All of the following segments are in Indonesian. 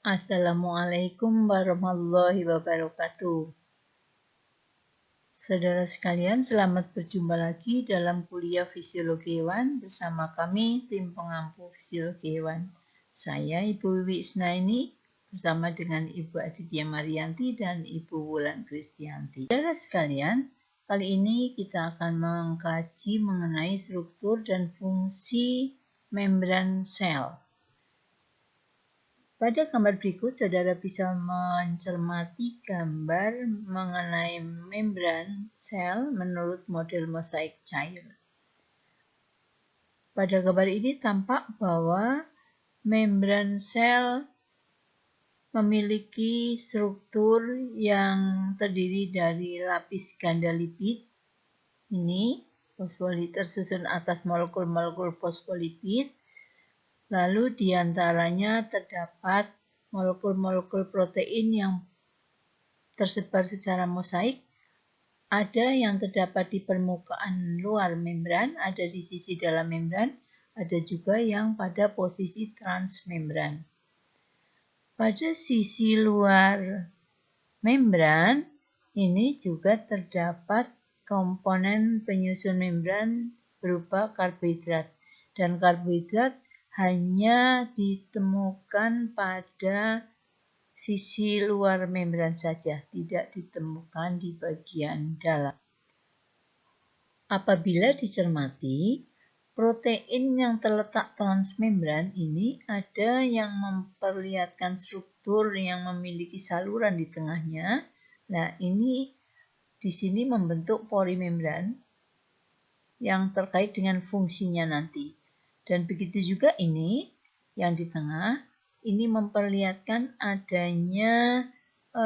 Assalamualaikum warahmatullahi wabarakatuh. Saudara sekalian, selamat berjumpa lagi dalam kuliah Fisiologi Hewan bersama kami, tim pengampu Fisiologi Hewan. Saya Ibu Wiwi Isnaini bersama dengan Ibu Aditya Marianti dan Ibu Wulan Kristianti. Saudara sekalian, kali ini kita akan mengkaji mengenai struktur dan fungsi membran sel. Pada gambar berikut, saudara bisa mencermati gambar mengenai membran sel menurut model mosaik cair. Pada gambar ini tampak bahwa membran sel memiliki struktur yang terdiri dari lapis ganda lipid. Ini fosfolipid tersusun atas molekul-molekul fosfolipid. Lalu di antaranya terdapat molekul-molekul protein yang tersebar secara mosaik. Ada yang terdapat di permukaan luar membran, ada di sisi dalam membran, ada juga yang pada posisi transmembran. Pada sisi luar membran, ini juga terdapat komponen penyusun membran berupa karbohidrat. Dan karbohidrat hanya ditemukan pada sisi luar membran saja, tidak ditemukan di bagian dalam. Apabila dicermati, protein yang terletak transmembran ini ada yang memperlihatkan struktur yang memiliki saluran di tengahnya. Nah, ini di sini membentuk polimembran yang terkait dengan fungsinya nanti. Dan begitu juga ini yang di tengah, ini memperlihatkan adanya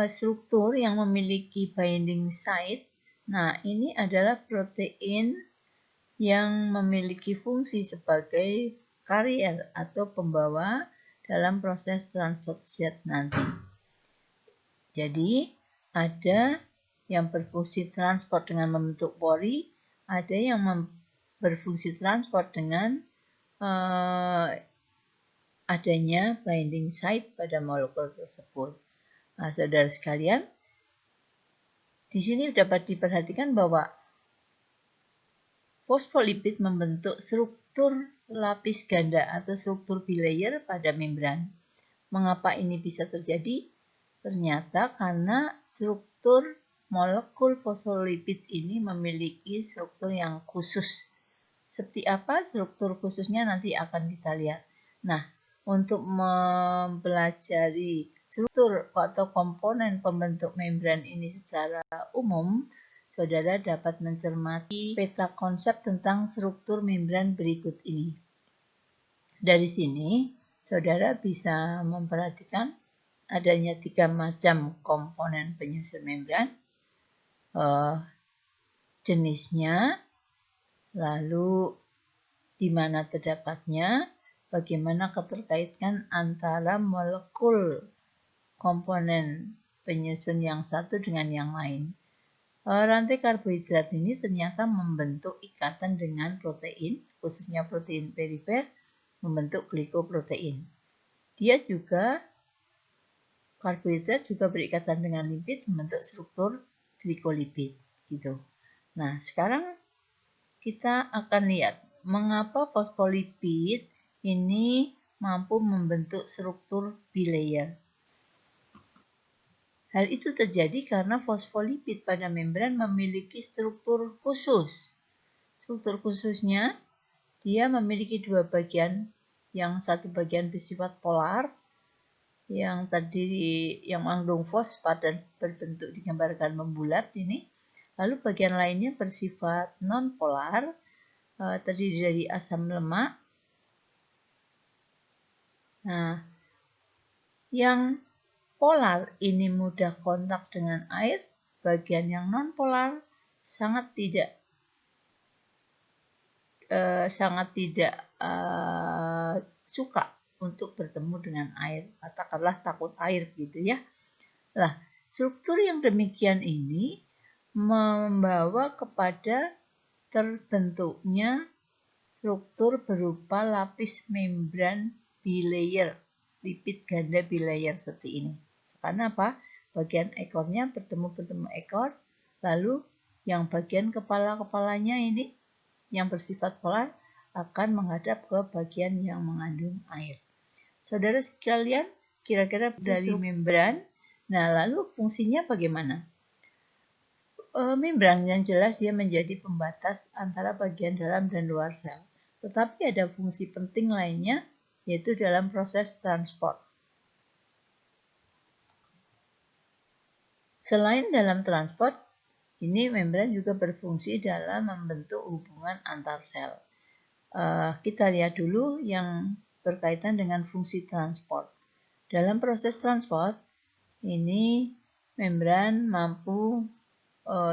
struktur yang memiliki binding site. Nah, ini adalah protein yang memiliki fungsi sebagai karier atau pembawa dalam proses transfer nanti. Jadi, ada yang berfungsi transport dengan membentuk pori, ada yang berfungsi transport dengan adanya binding site pada molekul tersebut. Nah, saudara sekalian, di sini dapat diperhatikan bahwa fosfolipid membentuk struktur lapis ganda atau struktur bilayer pada membran. Mengapa ini bisa terjadi? Ternyata karena struktur molekul fosfolipid ini memiliki struktur yang khusus. Seperti apa struktur khususnya nanti akan kita lihat. Nah, untuk mempelajari struktur atau komponen pembentuk membran ini secara umum, saudara dapat mencermati peta konsep tentang struktur membran berikut ini. Dari sini, saudara bisa memperhatikan adanya 3 macam komponen penyusun membran, jenisnya, lalu di mana terdapatnya, bagaimana keterkaitan antara molekul komponen penyusun yang satu dengan yang lain. Rantai karbohidrat ini ternyata membentuk ikatan dengan protein, khususnya protein perifer, membentuk glikoprotein. Karbohidrat juga berikatan dengan lipid, membentuk struktur glikolipid. Gitu. Nah, sekarang kita akan lihat mengapa fosfolipid ini mampu membentuk struktur bilayer. Hal itu terjadi karena fosfolipid pada membran memiliki struktur khusus. Struktur khususnya, dia memiliki 2 bagian, yang satu bagian bersifat polar, yang mengandung fosfat dan berbentuk digambarkan membulat ini. Lalu bagian lainnya bersifat non-polar, terdiri dari asam lemak. Nah, yang polar ini mudah kontak dengan air, bagian yang non-polar sangat tidak suka untuk bertemu dengan air. Katakanlah takut air gitu ya. Nah, struktur yang demikian ini membawa kepada terbentuknya struktur berupa lapis membran bilayer. lipid ganda bilayer seperti ini. Karena apa? Bagian ekornya bertemu ekor, lalu yang bagian kepala-kepalanya ini yang bersifat polar akan menghadap ke bagian yang mengandung air. Saudara sekalian, kira-kira dari membran. Nah, lalu fungsinya bagaimana? Membran yang jelas dia menjadi pembatas antara bagian dalam dan luar sel. Tetapi ada fungsi penting lainnya, yaitu dalam proses transport. Selain dalam transport, ini membran juga berfungsi dalam membentuk hubungan antar sel. Kita lihat dulu yang berkaitan dengan fungsi transport. Dalam proses transport, ini membran mampu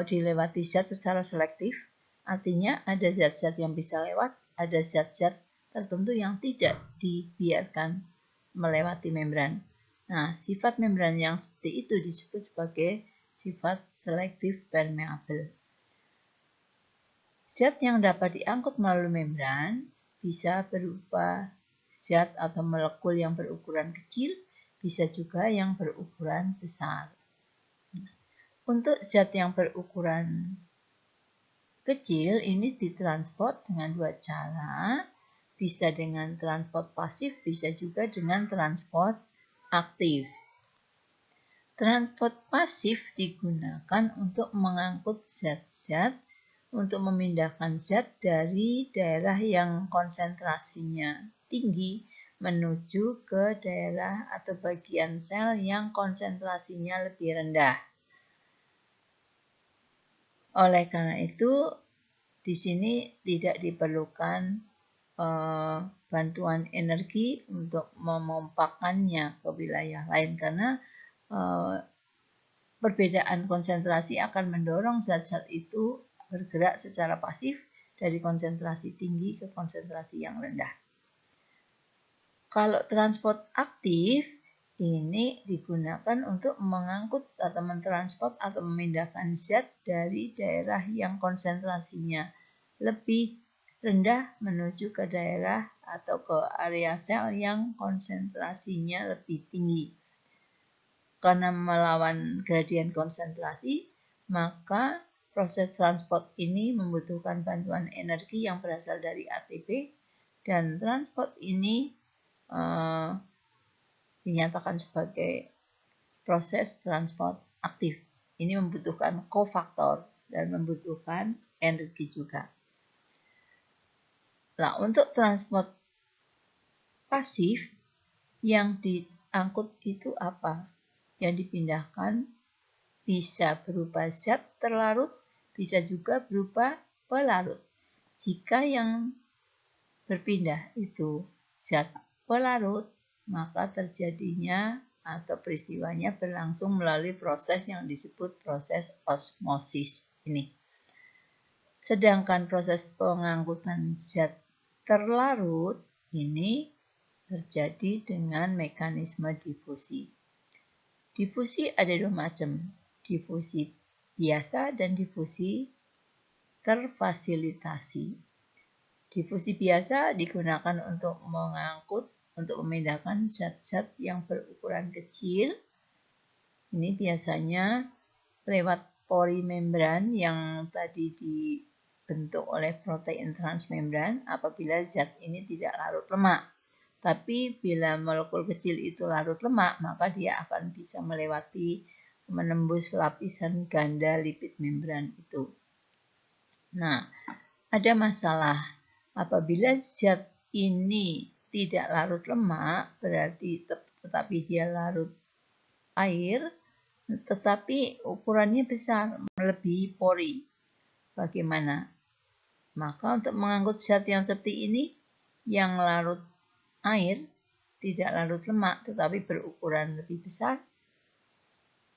dilewati zat secara selektif, artinya ada zat-zat yang bisa lewat, ada zat-zat tertentu yang tidak dibiarkan melewati membran. Nah, sifat membran yang seperti itu disebut sebagai sifat selektif permeable. Zat yang dapat diangkut melalui membran bisa berupa zat atau molekul yang berukuran kecil, bisa juga yang berukuran besar. Untuk zat yang berukuran kecil ini ditransport dengan dua cara, bisa dengan transport pasif, bisa juga dengan transport aktif. Transport pasif digunakan untuk mengangkut zat-zat, untuk memindahkan zat dari daerah yang konsentrasinya tinggi menuju ke daerah atau bagian sel yang konsentrasinya lebih rendah. Oleh karena itu, di sini tidak diperlukan bantuan energi untuk memompakannya ke wilayah lain karena perbedaan konsentrasi akan mendorong zat-zat itu bergerak secara pasif dari konsentrasi tinggi ke konsentrasi yang rendah. Kalau transport aktif, ini digunakan untuk mengangkut atau mentransport atau memindahkan zat dari daerah yang konsentrasinya lebih rendah menuju ke daerah atau ke area sel yang konsentrasinya lebih tinggi. Karena melawan gradien konsentrasi, maka proses transport ini membutuhkan bantuan energi yang berasal dari ATP, dan transport ini dinyatakan sebagai proses transport aktif. Ini membutuhkan kofaktor dan membutuhkan energi juga. Nah, untuk transport pasif yang diangkut itu apa? Yang dipindahkan bisa berupa zat terlarut, bisa juga berupa pelarut. Jika yang berpindah itu zat pelarut, maka terjadinya atau peristiwanya berlangsung melalui proses yang disebut proses osmosis ini. Sedangkan proses pengangkutan zat terlarut ini terjadi dengan mekanisme difusi. Difusi ada dua macam, difusi biasa dan difusi terfasilitasi. Difusi biasa digunakan untuk mengangkut, untuk memindahkan zat-zat yang berukuran kecil. Ini biasanya lewat pori membran yang tadi dibentuk oleh protein transmembran apabila zat ini tidak larut lemak. Tapi bila molekul kecil itu larut lemak, maka dia akan bisa menembus lapisan ganda lipid membran itu. Nah, ada masalah. Apabila zat ini tidak larut lemak, berarti tetapi dia larut air, tetapi ukurannya besar, melebihi pori. Bagaimana? Maka untuk mengangkut zat yang seperti ini, yang larut air, tidak larut lemak, tetapi berukuran lebih besar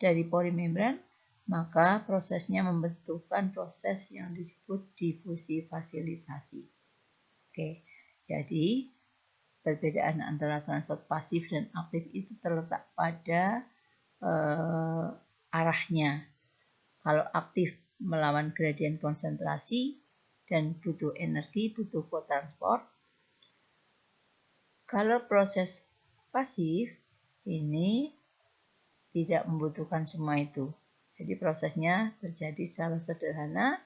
dari pori membran, maka prosesnya membutuhkan proses yang disebut difusi fasilitasi. Oke, jadi perbedaan antara transport pasif dan aktif itu terletak pada arahnya. Kalau aktif melawan gradien konsentrasi dan butuh energi, butuh kotransport. Kalau proses pasif ini tidak membutuhkan semua itu. Jadi prosesnya terjadi secara sederhana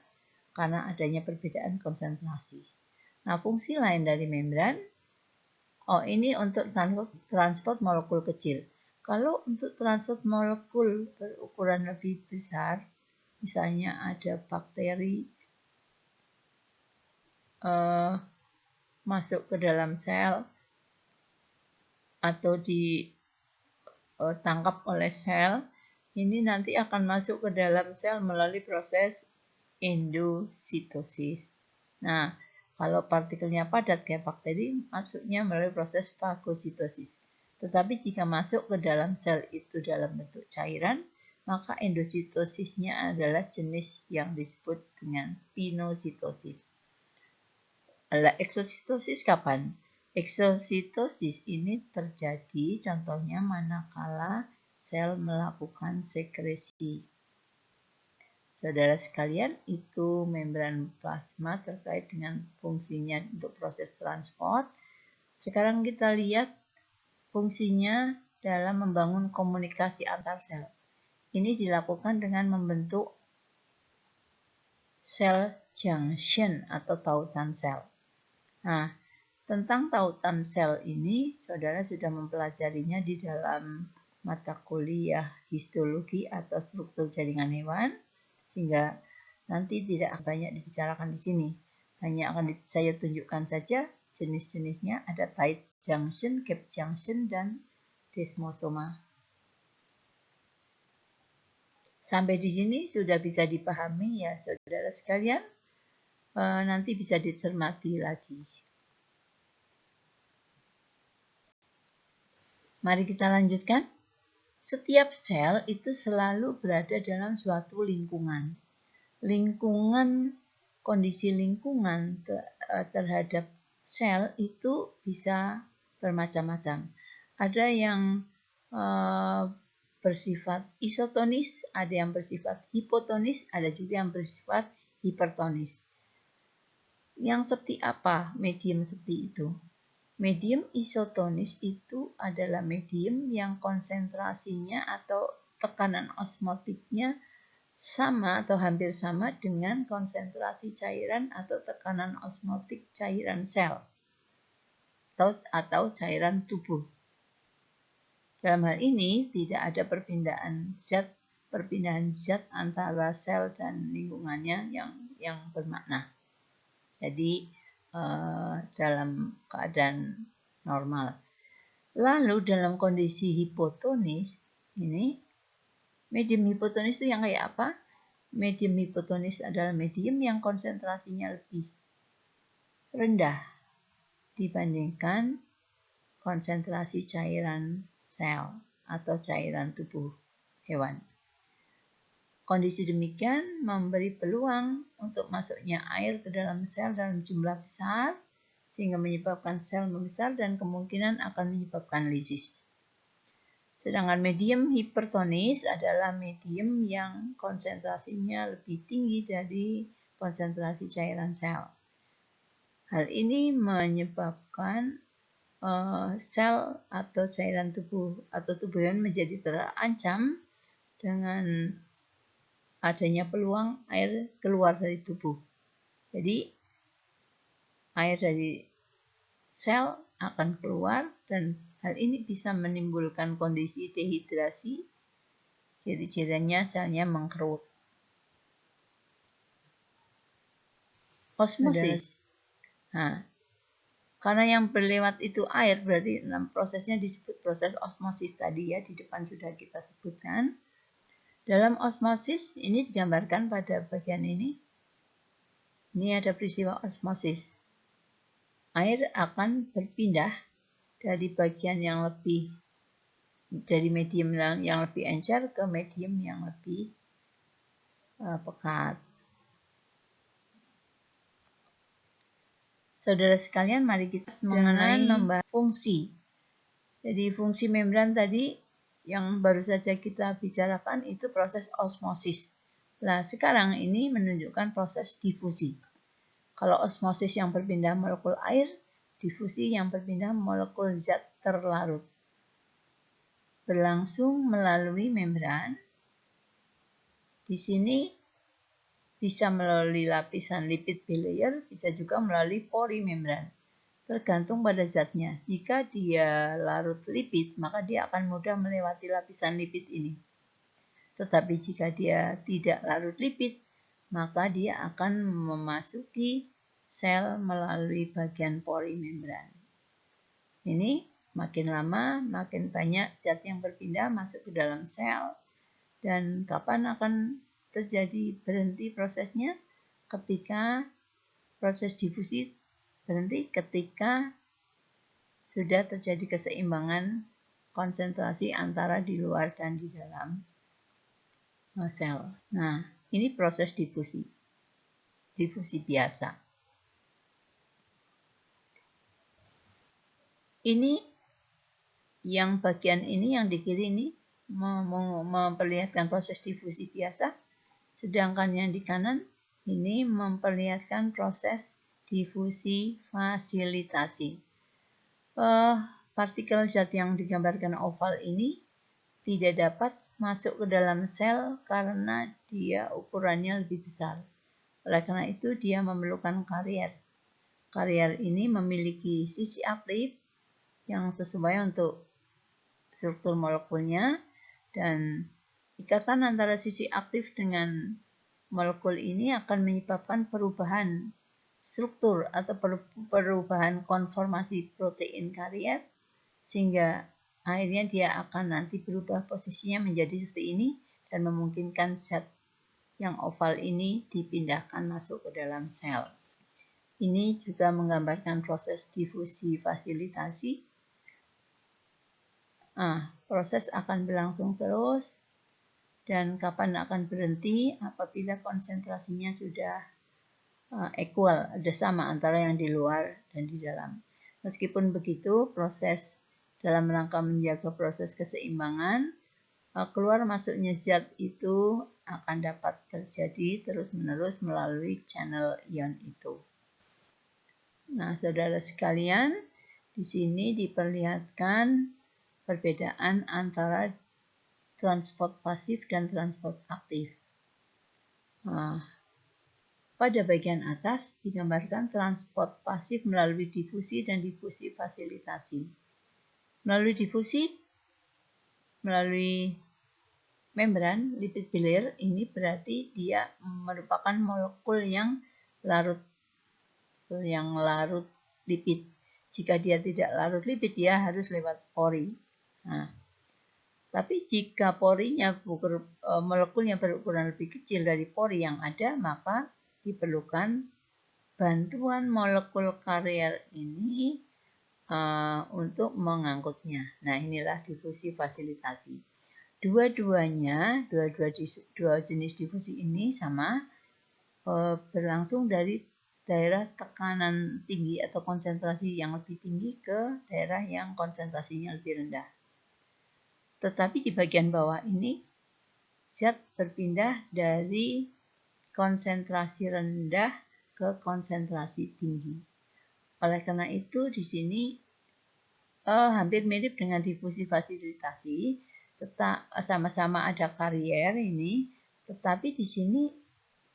karena adanya perbedaan konsentrasi. Nah, fungsi lain dari membran, ini untuk transport molekul kecil. Kalau untuk transport molekul berukuran lebih besar, misalnya ada bakteri masuk ke dalam sel atau ditangkap oleh sel, ini nanti akan masuk ke dalam sel melalui proses endositosis. Nah, kalau partikelnya padat kayak bakteri, masuknya melalui proses fagositosis. Tetapi jika masuk ke dalam sel itu dalam bentuk cairan, maka endositosisnya adalah jenis yang disebut dengan pinositosis. Eksositosis kapan? Eksositosis ini terjadi contohnya manakala sel melakukan sekresi. Saudara sekalian, itu membran plasma terkait dengan fungsinya untuk proses transport. Sekarang kita lihat fungsinya dalam membangun komunikasi antar sel. Ini dilakukan dengan membentuk cell junction atau tautan sel. Nah, tentang tautan sel ini, saudara sudah mempelajarinya di dalam mata kuliah histologi atau struktur jaringan hewan, sehingga nanti tidak banyak dibicarakan di sini. Hanya akan saya tunjukkan saja jenis-jenisnya, ada tight junction, gap junction, dan desmosoma. Sampai di sini sudah bisa dipahami ya saudara sekalian. Nanti bisa dicermati lagi. Mari kita lanjutkan. Setiap sel itu selalu berada dalam suatu lingkungan. Kondisi lingkungan terhadap sel itu bisa bermacam-macam. Ada yang bersifat isotonis, ada yang bersifat hipotonis, ada juga yang bersifat hipertonis. Yang seperti apa medium seperti itu? Medium isotonis itu adalah medium yang konsentrasinya atau tekanan osmotiknya sama atau hampir sama dengan konsentrasi cairan atau tekanan osmotik cairan sel atau cairan tubuh. Dalam hal ini tidak ada perpindahan zat antara sel dan lingkungannya yang bermakna. Jadi dalam keadaan normal. Lalu dalam kondisi hipotonis, ini medium hipotonis itu yang kayak apa? Medium hipotonis adalah medium yang konsentrasinya lebih rendah dibandingkan konsentrasi cairan sel atau cairan tubuh hewan. Kondisi demikian memberi peluang untuk masuknya air ke dalam sel dalam jumlah besar, sehingga menyebabkan sel membesar dan kemungkinan akan menyebabkan lisis. Sedangkan medium hipertonis adalah medium yang konsentrasinya lebih tinggi dari konsentrasi cairan sel. Hal ini menyebabkan sel atau cairan tubuh atau tubuh hewan menjadi terancam dengan adanya peluang air keluar dari tubuh. Jadi air dari sel akan keluar dan hal ini bisa menimbulkan kondisi dehidrasi. Ciri-cirinya selnya mengkerut. Osmosis. Nah, karena yang berlewat itu air, berarti prosesnya disebut proses osmosis tadi ya, di depan sudah kita sebutkan. Dalam osmosis, ini digambarkan pada bagian ini. Ini ada peristiwa osmosis. Air akan berpindah dari bagian yang lebih, dari medium yang lebih encer ke medium yang lebih pekat. Saudara sekalian, mari kita mengenai membahas fungsi. Jadi fungsi membran tadi yang baru saja kita bicarakan itu proses osmosis. Nah, sekarang ini menunjukkan proses difusi. Kalau osmosis yang berpindah molekul air, difusi yang berpindah molekul zat terlarut. berlangsung melalui membran. Di sini bisa melalui lapisan lipid bilayer, bisa juga melalui pori membran. Tergantung pada zatnya. Jika dia larut lipid, maka dia akan mudah melewati lapisan lipid ini. Tetapi jika dia tidak larut lipid, maka dia akan memasuki sel melalui bagian pori membran. Ini makin lama, makin banyak zat yang berpindah masuk ke dalam sel. Dan kapan akan terjadi berhenti prosesnya? Ketika proses difusi berhenti, ketika sudah terjadi keseimbangan konsentrasi antara di luar dan di dalam sel. Nah, ini proses difusi biasa. Ini yang bagian ini yang di kiri ini memperlihatkan proses difusi biasa, sedangkan yang di kanan ini memperlihatkan proses difusi fasilitasi. Partikel zat yang digambarkan oval ini tidak dapat masuk ke dalam sel karena dia ukurannya lebih besar. Oleh karena itu dia memerlukan karier. Karier ini memiliki sisi aktif yang sesuai untuk struktur molekulnya, dan ikatan antara sisi aktif dengan molekul ini akan menyebabkan perubahan struktur atau perubahan konformasi protein karier, sehingga akhirnya dia akan nanti berubah posisinya menjadi seperti ini dan memungkinkan zat yang oval ini dipindahkan masuk ke dalam sel. Ini juga menggambarkan proses difusi fasilitasi. Proses akan berlangsung terus, dan kapan akan berhenti apabila konsentrasinya sudah equal, ada sama antara yang di luar dan di dalam. Meskipun begitu, proses dalam rangka menjaga proses keseimbangan, keluar masuknya zat itu akan dapat terjadi terus-menerus melalui channel ion itu. Nah, saudara sekalian, di sini diperlihatkan perbedaan antara transport pasif dan transport aktif. Pada bagian atas digambarkan transport pasif melalui difusi dan difusi fasilitasi. Melalui difusi, melalui membran lipid bilayer, ini berarti dia merupakan molekul yang larut lipid. Jika dia tidak larut lipid, dia harus lewat pori. Tapi jika porinya molekulnya berukuran lebih kecil dari pori yang ada, maka diperlukan bantuan molekul karier ini untuk mengangkutnya. Nah, inilah difusi fasilitasi. Dua jenis difusi ini sama, berlangsung dari daerah tekanan tinggi atau konsentrasi yang lebih tinggi ke daerah yang konsentrasinya lebih rendah. Tetapi di bagian bawah ini zat berpindah dari konsentrasi rendah ke konsentrasi tinggi. Oleh karena itu di sini hampir mirip dengan difusi fasilitasi, tetap sama-sama ada karier ini, tetapi di sini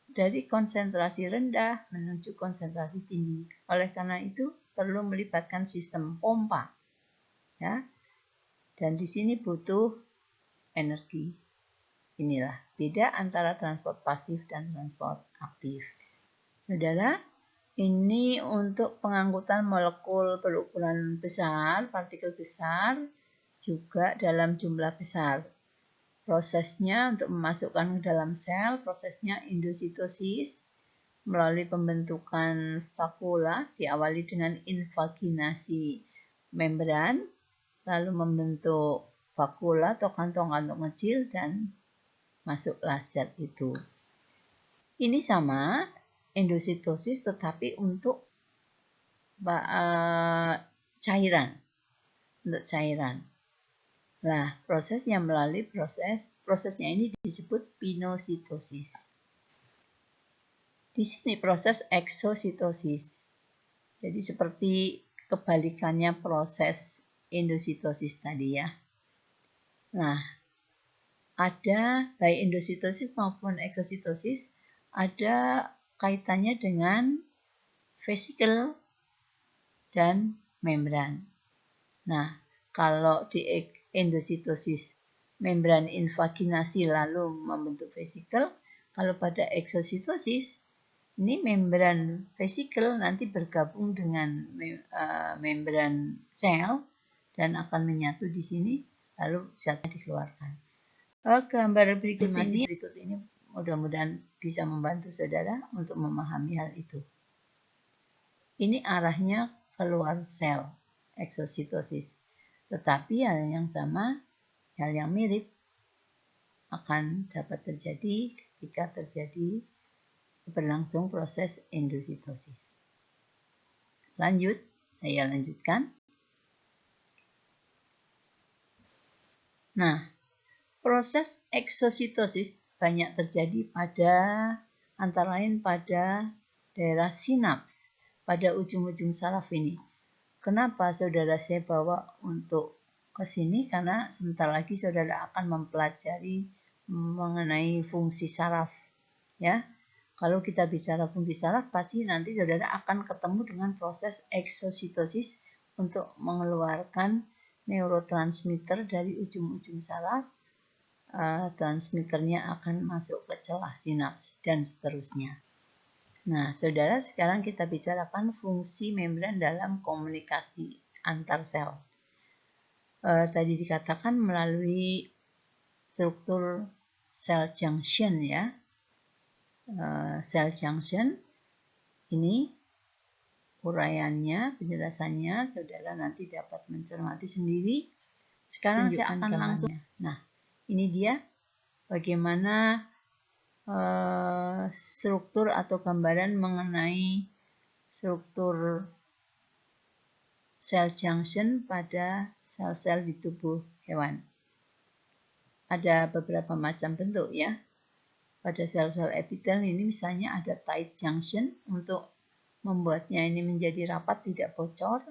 dari konsentrasi rendah menuju konsentrasi tinggi. Oleh karena itu perlu melibatkan sistem pompa, ya. Dan di sini butuh energi. Inilah beda antara transport pasif dan transport aktif. Saudara, ini untuk pengangkutan molekul berukuran besar, partikel besar, juga dalam jumlah besar. Prosesnya untuk memasukkan ke dalam sel, prosesnya endositosis melalui pembentukan vakula, diawali dengan invaginasi membran, lalu membentuk vakula atau kantong-kantong kecil dan masuklah zat itu. Ini sama endositosis tetapi untuk cairan. Untuk cairan. Nah, prosesnya melalui prosesnya ini disebut pinositosis. Di sini proses eksositosis. Jadi seperti kebalikannya proses endositosis tadi, ya. Nah, ada baik endositosis maupun eksositosis ada kaitannya dengan vesikel dan membran. Nah, kalau di endositosis membran invaginasi lalu membentuk vesikel, kalau pada eksositosis ini membran vesikel nanti bergabung dengan membran sel dan akan menyatu di sini lalu zatnya dikeluarkan. Gambar berikut ini mudah-mudahan bisa membantu saudara untuk memahami hal itu. Ini arahnya keluar sel eksositosis. Tetapi hal yang sama, hal yang mirip akan dapat terjadi ketika terjadi berlangsung proses endositosis. Lanjut, saya lanjutkan. Nah, proses eksositosis banyak terjadi pada antara lain pada daerah sinaps, pada ujung-ujung saraf ini. Kenapa saudara saya bawa untuk ke sini? Karena sebentar lagi saudara akan mempelajari mengenai fungsi saraf. Ya, kalau kita bicara fungsi saraf, pasti nanti saudara akan ketemu dengan proses eksositosis untuk mengeluarkan neurotransmitter dari ujung-ujung saraf. Transmitternya akan masuk ke celah sinaps dan seterusnya. Nah, saudara, sekarang kita bicarakan fungsi membran dalam komunikasi antar sel. Tadi dikatakan melalui struktur cell junction ya. Cell junction ini uraiannya, penjelasannya, saudara nanti dapat mencermati sendiri. Sekarang saya akan langsung. Nah, ini dia bagaimana struktur atau gambaran mengenai struktur cell junction pada sel-sel di tubuh hewan. Ada beberapa macam bentuk ya. Pada sel-sel epitel ini misalnya ada tight junction untuk membuatnya ini menjadi rapat tidak bocor.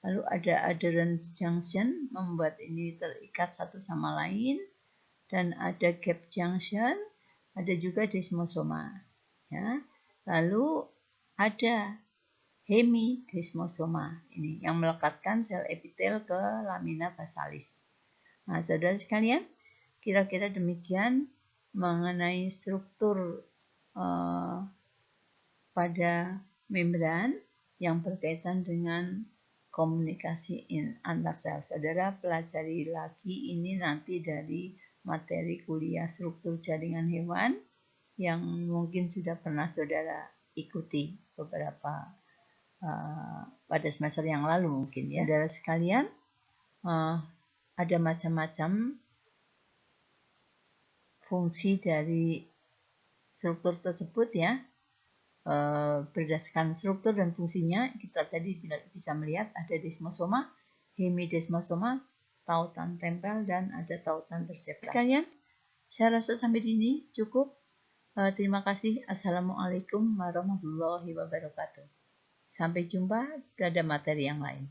Lalu ada adherence junction membuat ini terikat satu sama lain. Dan ada gap junction, ada juga desmosoma. Ya. Lalu ada hemidesmosoma ini yang melekatkan sel epitel ke lamina basalis. Nah, saudara sekalian, kira-kira demikian mengenai struktur pada membran yang berkaitan dengan komunikasi antar sel. Saudara pelajari lagi ini nanti dari materi kuliah struktur jaringan hewan yang mungkin sudah pernah saudara ikuti beberapa pada semester yang lalu mungkin ya. Saudara sekalian, ada macam-macam fungsi dari struktur tersebut ya. Berdasarkan struktur dan fungsinya kita tadi bisa melihat ada desmosoma, hemidesmosoma, tautan tempel dan ada tautan tersebut. Sekalian, saya rasa sampai di sini cukup. Terima kasih. Assalamualaikum warahmatullahi wabarakatuh. Sampai jumpa pada materi yang lain.